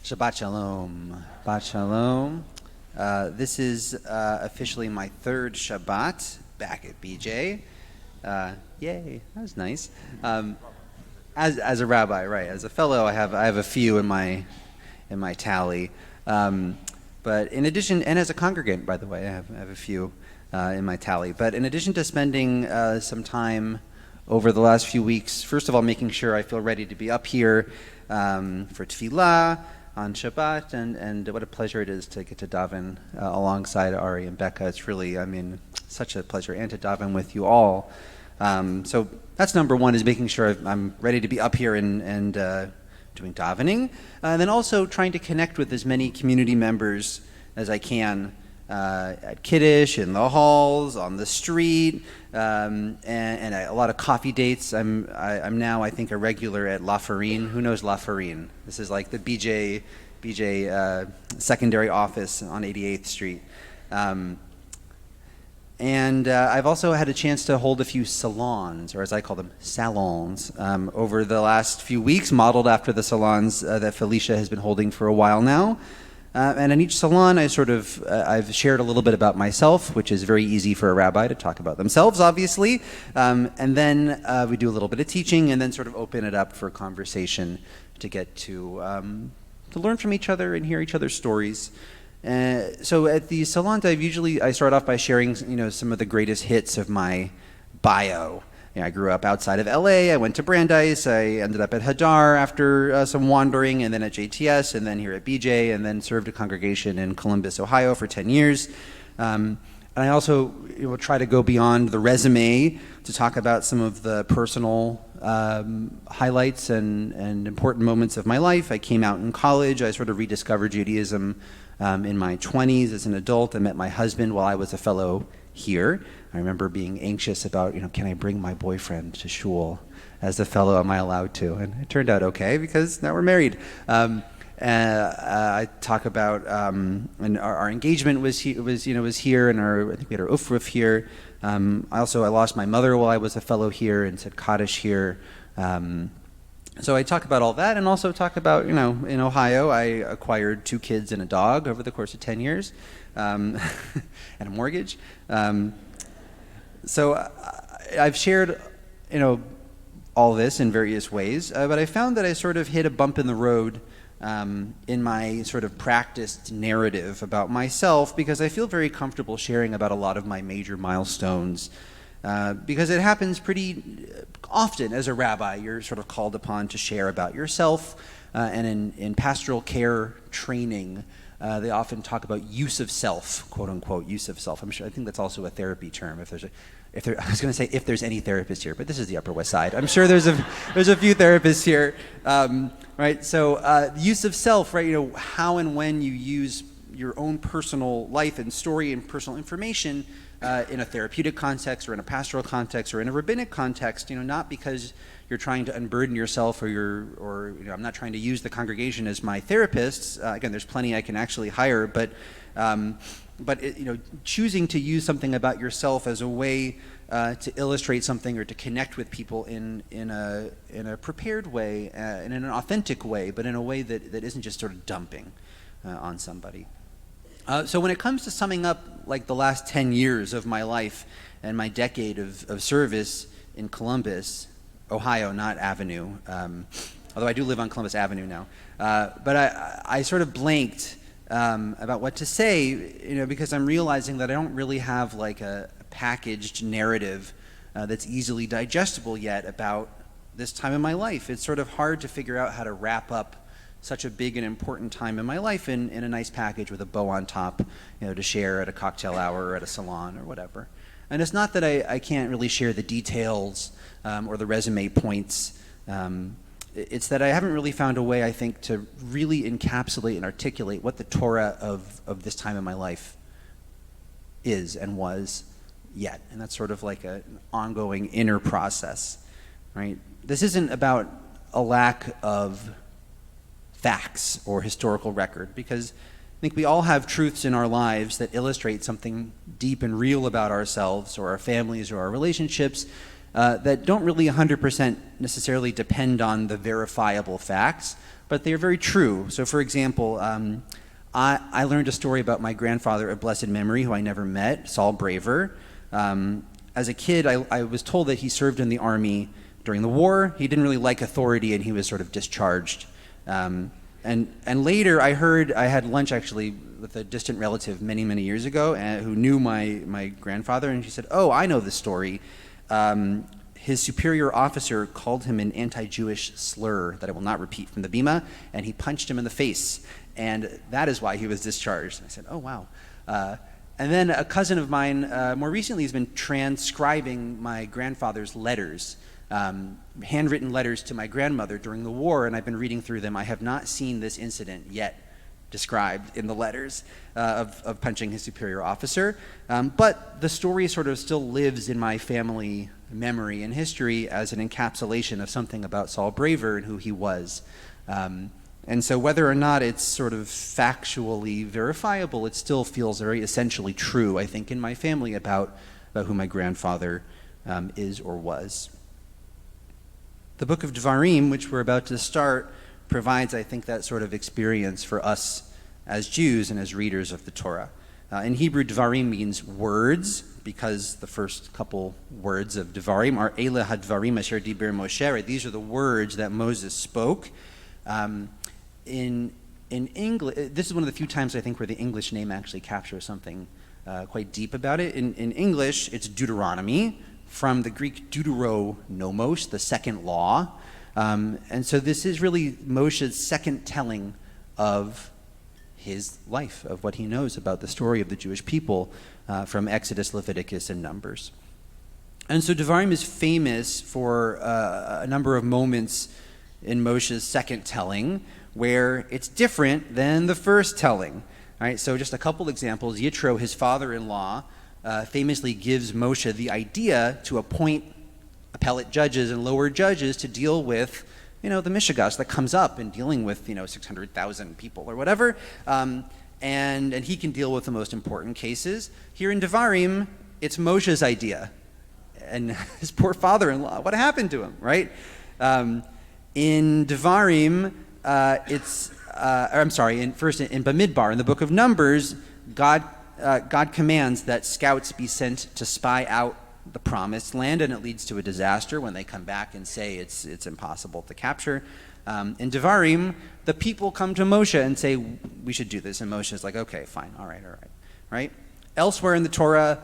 Shabbat Shalom. Shabbat Shalom. This is officially my third Shabbat back at BJ. Yay, that was nice. As a rabbi, right? As a fellow, I have a few in my tally. But in addition, and as a congregant, by the way, I have a few in my tally. But in addition to spending some time over the last few weeks, first of all, making sure I feel ready to be up here for tefillah on Shabbat, and what a pleasure it is to get to daven alongside Ari and Becca. It's really, such a pleasure, and to daven with you all. So that's number one, is making sure I'm ready to be up here and doing davening. And then also trying to connect with as many community members as I can at Kiddush, in the halls, on the street, and a lot of coffee dates. I'm now, I think, a regular at La Farine. Who knows La Farine? This is like the BJ secondary office on 88th Street. And I've also had a chance to hold a few salons, or as I call them, salons, over the last few weeks, modeled after the salons that Felicia has been holding for a while now. And in each salon, I've shared a little bit about myself, which is very easy for a rabbi to talk about themselves, obviously. And then we do a little bit of teaching, and then sort of open it up for conversation to get to learn from each other and hear each other's stories. So at the salons, I start off by sharing, some of the greatest hits of my bio. I grew up outside of LA. I went to Brandeis. I ended up at Hadar after some wandering, and then at JTS, and then here at BJ, and then served a congregation in Columbus, Ohio for 10 years. And I also try to go beyond the resume to talk about some of the personal highlights and important moments of my life. I came out in college. I sort of rediscovered Judaism in my 20s as an adult. I met my husband while I was a fellow here. I remember being anxious about, can I bring my boyfriend to shul? As a fellow, am I allowed to? And it turned out okay, because now we're married. I talk about, and our engagement was here, and I think we had our ufruf here. I lost my mother while I was a fellow here, and said Kaddish here. So I talk about all that, and also talk about, in Ohio, I acquired 2 kids and a dog over the course of 10 years, and a mortgage. So I've shared, all this in various ways, but I found that I sort of hit a bump in the road in my sort of practiced narrative about myself, because I feel very comfortable sharing about a lot of my major milestones, because it happens pretty often as a rabbi. You're sort of called upon to share about yourself, and in pastoral care training, they often talk about use of self, quote unquote, use of self. I think that's also a therapy term. I was going to say if there's any therapist here, but this is the Upper West Side. I'm sure there's a few therapists here, right? So use of self, right? How and when you use your own personal life and story and personal information in a therapeutic context, or in a pastoral context, or in a rabbinic context. Not because you're trying to unburden yourself, or I'm not trying to use the congregation as my therapists. Again, there's plenty I can actually hire, but choosing to use something about yourself as a way to illustrate something, or to connect with people in a prepared way, and in an authentic way, but in a way that isn't just sort of dumping on somebody. So when it comes to summing up like the last 10 years of my life and my decade of service in Columbus, Ohio, not Avenue, although I do live on Columbus Avenue now, but I sort of blanked about what to say, because I'm realizing that I don't really have like a packaged narrative that's easily digestible yet about this time in my life. It's sort of hard to figure out how to wrap up such a big and important time in my life in a nice package with a bow on top, to share at a cocktail hour or at a salon or whatever. And it's not that I can't really share the details or the resume points. It's that I haven't really found a way, I think, to really encapsulate and articulate what the Torah of this time in my life is and was yet. And that's sort of like an ongoing inner process, right? This isn't about a lack of facts or historical record, because I think we all have truths in our lives that illustrate something deep and real about ourselves or our families or our relationships that don't really 100% necessarily depend on the verifiable facts, but they are very true. So for example, I learned a story about my grandfather of blessed memory, who I never met, Saul Braver. As a kid, I was told that he served in the army during the war. He didn't really like authority, and he was sort of discharged. And later, I had lunch actually with a distant relative many, many years ago who knew my grandfather, and she said, "Oh, I know this story. His superior officer called him an anti-Jewish slur that I will not repeat from the bima, and he punched him in the face, and that is why he was discharged." I said, "Oh, wow." And then a cousin of mine more recently has been transcribing my grandfather's letters, handwritten letters to my grandmother during the war, and I've been reading through them. I have not seen this incident yet described in the letters of punching his superior officer, but the story sort of still lives in my family memory and history as an encapsulation of something about Saul Braver and who he was. And so whether or not it's sort of factually verifiable, it still feels very essentially true, I think, in my family about who my grandfather is or was. The book of Devarim, which we're about to start, provides, I think, that sort of experience for us as Jews and as readers of the Torah. In Hebrew, Devarim means words, because the first couple words of Devarim are Ele hadvarim asher diber Moshe. Right? These are the words that Moses spoke. In English, this is one of the few times I think where the English name actually captures something quite deep about it. In English, it's Deuteronomy, from the Greek deuteronomos, the second law. And so this is really Moshe's second telling of his life, of what he knows about the story of the Jewish people from Exodus, Leviticus, and Numbers. And so Devarim is famous for a number of moments in Moshe's second telling where it's different than the first telling. All right, so just a couple examples. Yitro, his father-in-law, famously gives Moshe the idea to appoint appellate judges and lower judges to deal with, the mishigash that comes up in dealing with, 600,000 people or whatever, and he can deal with the most important cases. Here in Devarim, it's Moshe's idea, and his poor father-in-law. What happened to him, right? In Devarim, in Bamidbar, in the book of Numbers, God commands that scouts be sent to spy out the promised land, and it leads to a disaster when they come back and say it's impossible to capture. In Devarim, the people come to Moshe and say, we should do this, and Moshe is like, okay, fine, all right? Elsewhere in the Torah,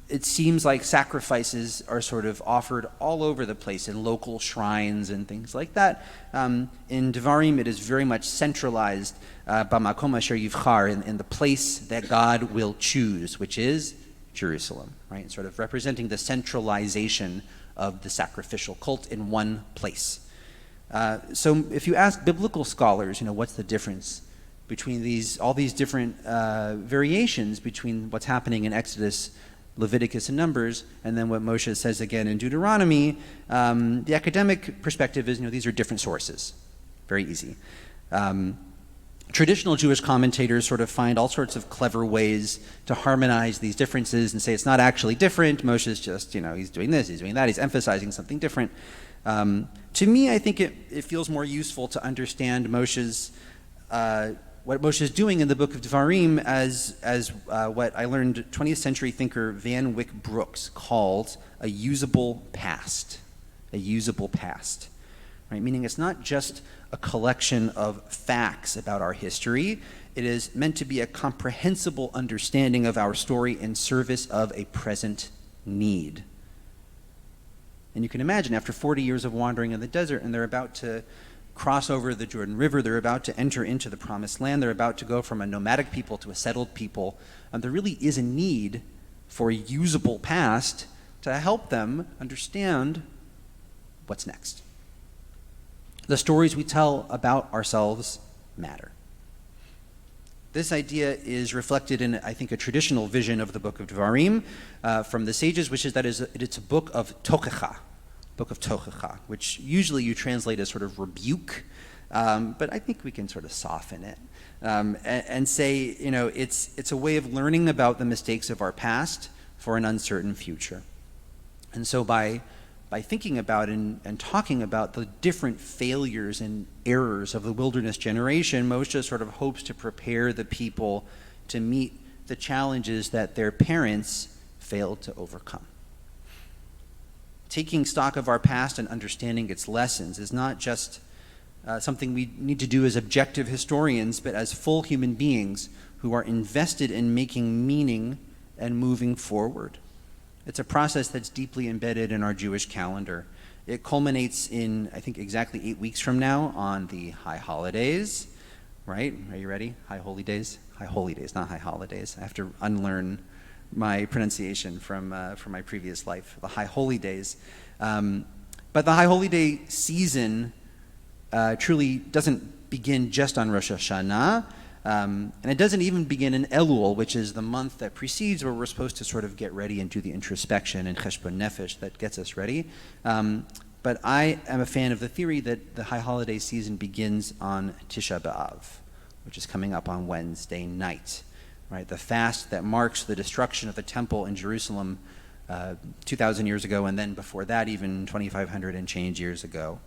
it seems like sacrifices are sort of offered all over the place in local shrines and things like that. In Devarim, it is very much centralized, b'makom asher yivchar, in the place that God will choose, which is Jerusalem, right? Sort of representing the centralization of the sacrificial cult in one place. So if you ask biblical scholars, what's the difference between all these different variations between what's happening in Exodus, Leviticus, and Numbers, and then what Moshe says again in Deuteronomy, the academic perspective is, these are different sources. Very easy. Traditional Jewish commentators sort of find all sorts of clever ways to harmonize these differences and say it's not actually different. Moshe's just, he's doing this, he's doing that, he's emphasizing something different. To me, I think it feels more useful to understand what Moshe is doing in the book of Devarim as what I learned 20th century thinker Van Wyck Brooks called a usable past. A usable past. Right? Meaning it's not just a collection of facts about our history. It is meant to be a comprehensible understanding of our story in service of a present need. And you can imagine, after 40 years of wandering in the desert, and they're about to cross over the Jordan River, they're about to enter into the Promised Land, they're about to go from a nomadic people to a settled people, there really is a need for a usable past to help them understand what's next. The stories we tell about ourselves matter. This idea is reflected in, I think, a traditional vision of the book of Devarim from the sages, which is that it's a book of tochecha, which usually you translate as sort of rebuke, but I think we can sort of soften it and say, it's a way of learning about the mistakes of our past for an uncertain future. And so by by thinking about and talking about the different failures and errors of the wilderness generation, Moshe sort of hopes to prepare the people to meet the challenges that their parents failed to overcome. Taking stock of our past and understanding its lessons is not just something we need to do as objective historians, but as full human beings who are invested in making meaning and moving forward. It's a process that's deeply embedded in our Jewish calendar. It culminates in, I think, exactly 8 weeks from now on the High Holidays, right? Are you ready? High Holy Days? High Holy Days, not High Holidays. I have to unlearn my pronunciation from my previous life, the High Holy Days. But the High Holy Day season truly doesn't begin just on Rosh Hashanah, and it doesn't even begin in Elul, which is the month that precedes where we're supposed to sort of get ready and do the introspection and cheshbon nefesh that gets us ready. But I am a fan of the theory that the High Holiday season begins on Tisha B'Av, which is coming up on Wednesday night, right? The fast that marks the destruction of the temple in Jerusalem 2,000 years ago, and then before that, even 2,500 and change years ago.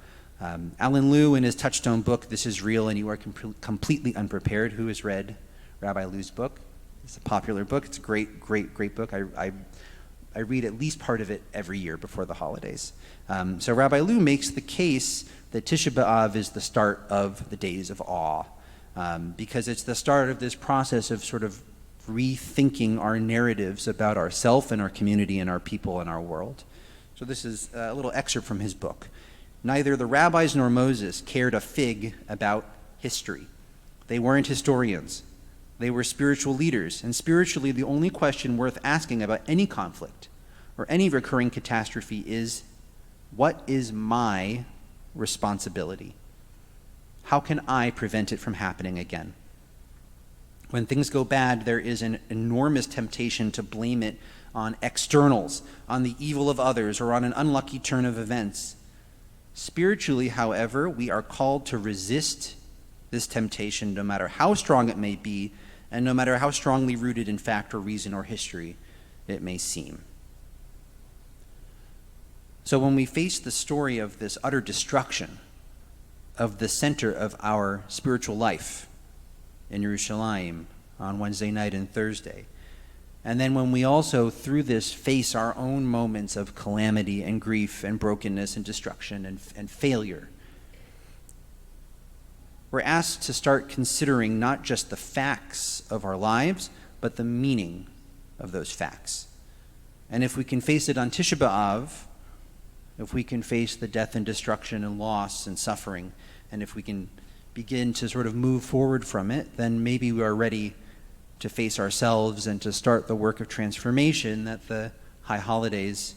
Alan Liu, in his Touchstone book, This Is Real and You Are Completely Unprepared, who has read Rabbi Liu's book? It's a popular book. It's a great, great, great book. I read at least part of it every year before the holidays. So Rabbi Liu makes the case that Tisha B'Av is the start of the days of awe, because it's the start of this process of sort of rethinking our narratives about ourself and our community and our people and our world. So this is a little excerpt from his book. Neither the rabbis nor Moses cared a fig about history. They weren't historians. They were spiritual leaders, and spiritually the only question worth asking about any conflict or any recurring catastrophe is, what is my responsibility? How can I prevent it from happening again? When things go bad, there is an enormous temptation to blame it on externals, on the evil of others, or on an unlucky turn of events. Spiritually, however, we are called to resist this temptation no matter how strong it may be, and no matter how strongly rooted in fact or reason or history it may seem. So when we face the story of this utter destruction of the center of our spiritual life in Yerushalayim on Wednesday night and Thursday, and then when we also, through this, face our own moments of calamity and grief and brokenness and destruction and failure, we're asked to start considering not just the facts of our lives, but the meaning of those facts. And if we can face it on Tisha B'Av, if we can face the death and destruction and loss and suffering, and if we can begin to sort of move forward from it, then maybe we are ready to face ourselves and to start the work of transformation that the High Holidays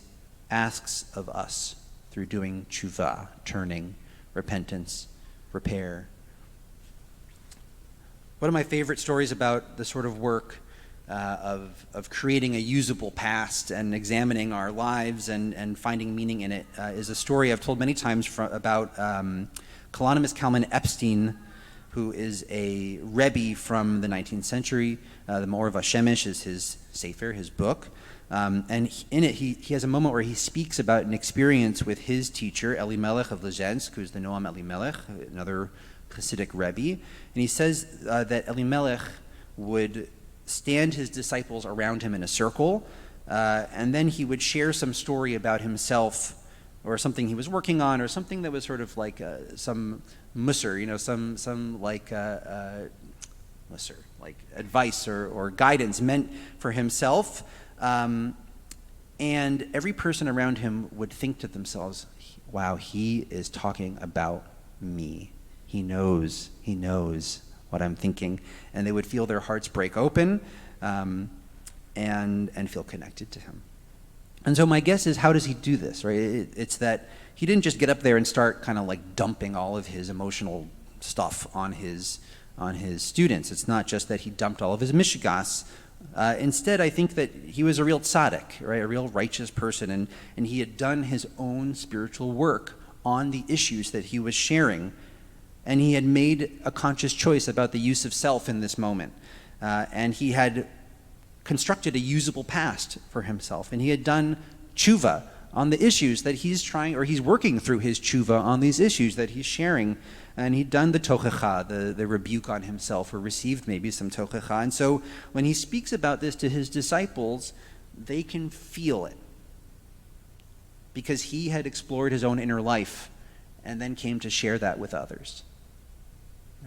asks of us through doing tshuva, turning, repentance, repair. One of my favorite stories about the sort of work of creating a usable past and examining our lives and finding meaning in it is a story I've told many times about Kalonymus Kalman Epstein, who is a Rebbe from the 19th century. The Maor Vashemesh is his sefer, his book. And in it, he has a moment where he speaks about an experience with his teacher, Elimelech of Lezhensk, who's the Noam Elimelech, another Hasidic Rebbe. And he says that Elimelech would stand his disciples around him in a circle, and then he would share some story about himself or something he was working on, or something that was sort of like some musar, some like musar, like advice or guidance meant for himself. And every person around him would think to themselves, wow, he is talking about me. He knows what I'm thinking. And they would feel their hearts break open and feel connected to him. And so my guess is, how does he do this, right? It's that he didn't just get up there and start kind of like dumping all of his emotional stuff on his students. It's not just that he dumped all of his mishigas. Instead, I think that he was a real tzaddik, right? A real righteous person, and he had done his own spiritual work on the issues that he was sharing, and he had made a conscious choice about the use of self in this moment, and he had constructed a usable past for himself, and he had done tshuva on the issues that he's trying, or he's working through his tshuva on these issues that he's sharing. And he'd done the tochecha, the rebuke on himself, or received maybe some tochecha. And so when he speaks about this to his disciples, they can feel it, because he had explored his own inner life and then came to share that with others.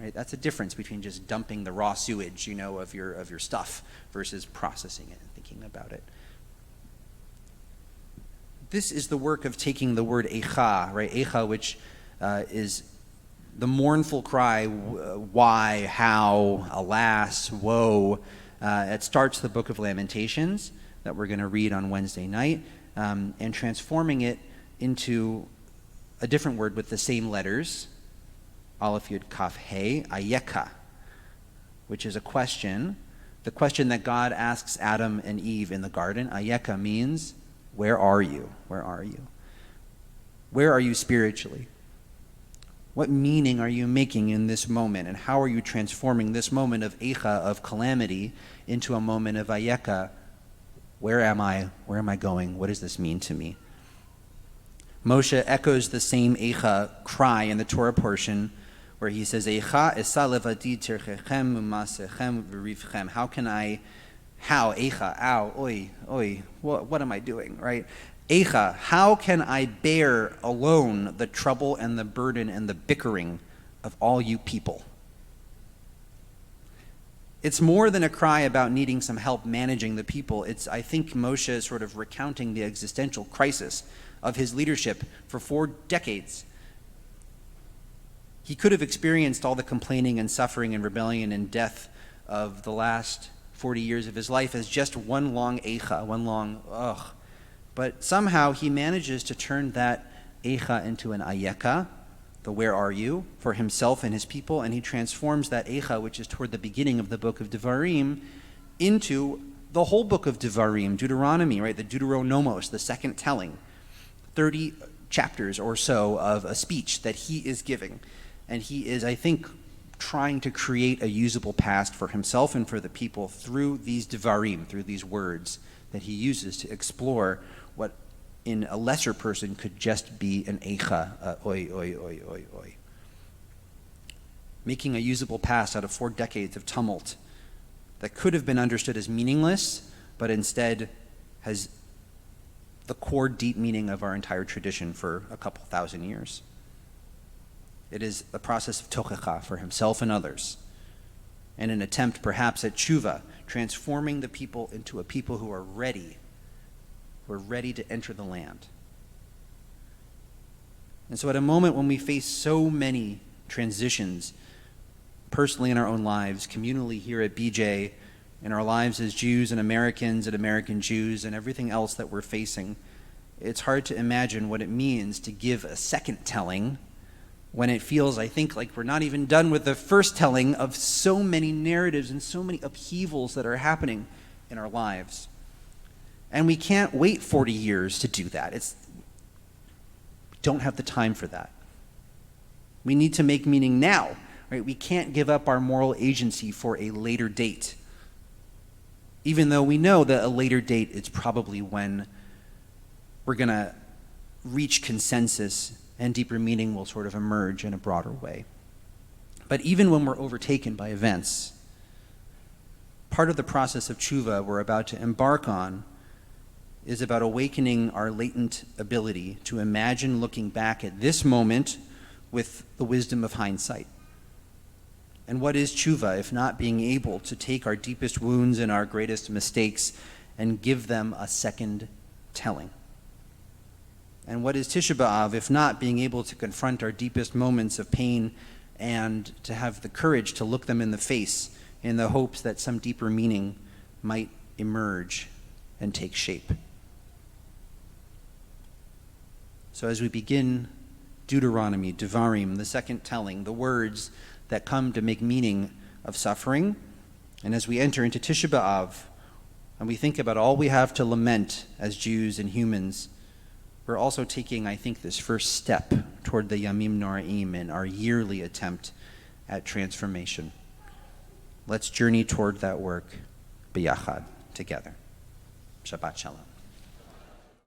Right? That's a difference between just dumping the raw sewage, of your stuff, versus processing it and thinking about it. This is the work of taking the word echa, right? Echa, which is the mournful cry, why, how, alas, woe. It starts the book of Lamentations that we're going to read on Wednesday night, and transforming it into a different word with the same letters, Aleph Yud Kaf He, Ayeka, which is a question. The question that God asks Adam and Eve in the garden. Ayeka means, where are you? Where are you? Where are you spiritually? What meaning are you making in this moment? And how are you transforming this moment of Echa, of calamity, into a moment of Ayeka? Where am I? Where am I going? What does this mean to me? Moshe echoes the same Echa cry in the Torah portion, where he says, Echa esa levadi tirchechem umasechem v'rivchem. How can I, Echa, oy, what am I doing, right? Echa, how can I bear alone the trouble and the burden and the bickering of all you people? It's more than a cry about needing some help managing the people. It's, I think, Moshe sort of recounting the existential crisis of his leadership for 4 decades. He could have experienced all the complaining and suffering and rebellion and death of the last 40 years of his life as just one long Echa, one long ugh. But somehow he manages to turn that Echa into an Ayeka, the where are you, for himself and his people, and he transforms that Echa, which is toward the beginning of the book of Devarim, into the whole book of Devarim, Deuteronomy, right? The Deuteronomos, the second telling, 30 chapters or so of a speech that he is giving. And he is, I think, trying to create a usable past for himself and for the people through these Devarim, through these words that he uses to explore what in a lesser person could just be an Echa, oy. Making a usable past out of 4 decades of tumult that could have been understood as meaningless, but instead has the core deep meaning of our entire tradition for a couple thousand years. It is the process of tochecha for himself and others, and an attempt perhaps at tshuva, transforming the people into a people who are ready to enter the land. And so at a moment when we face so many transitions, personally in our own lives, communally here at BJ, in our lives as Jews and American Jews, and everything else that we're facing, it's hard to imagine what it means to give a second telling when it feels, I think, like we're not even done with the first telling of so many narratives and so many upheavals that are happening in our lives. And we can't wait 40 years to do that. We don't have the time for that. We need to make meaning now, right? We can't give up our moral agency for a later date, even though we know that a later date is probably when we're going to reach consensus and deeper meaning will sort of emerge in a broader way. But even when we're overtaken by events, part of the process of tshuva we're about to embark on is about awakening our latent ability to imagine looking back at this moment with the wisdom of hindsight. And what is tshuva if not being able to take our deepest wounds and our greatest mistakes and give them a second telling? And what is Tisha B'Av if not being able to confront our deepest moments of pain and to have the courage to look them in the face in the hopes that some deeper meaning might emerge and take shape? So as we begin Deuteronomy, Devarim, the second telling, the words that come to make meaning of suffering, and as we enter into Tisha B'Av and we think about all we have to lament as Jews and humans, we're also taking, I think, this first step toward the Yamim Noraim in our yearly attempt at transformation. Let's journey toward that work b'yachad, together. Shabbat Shalom.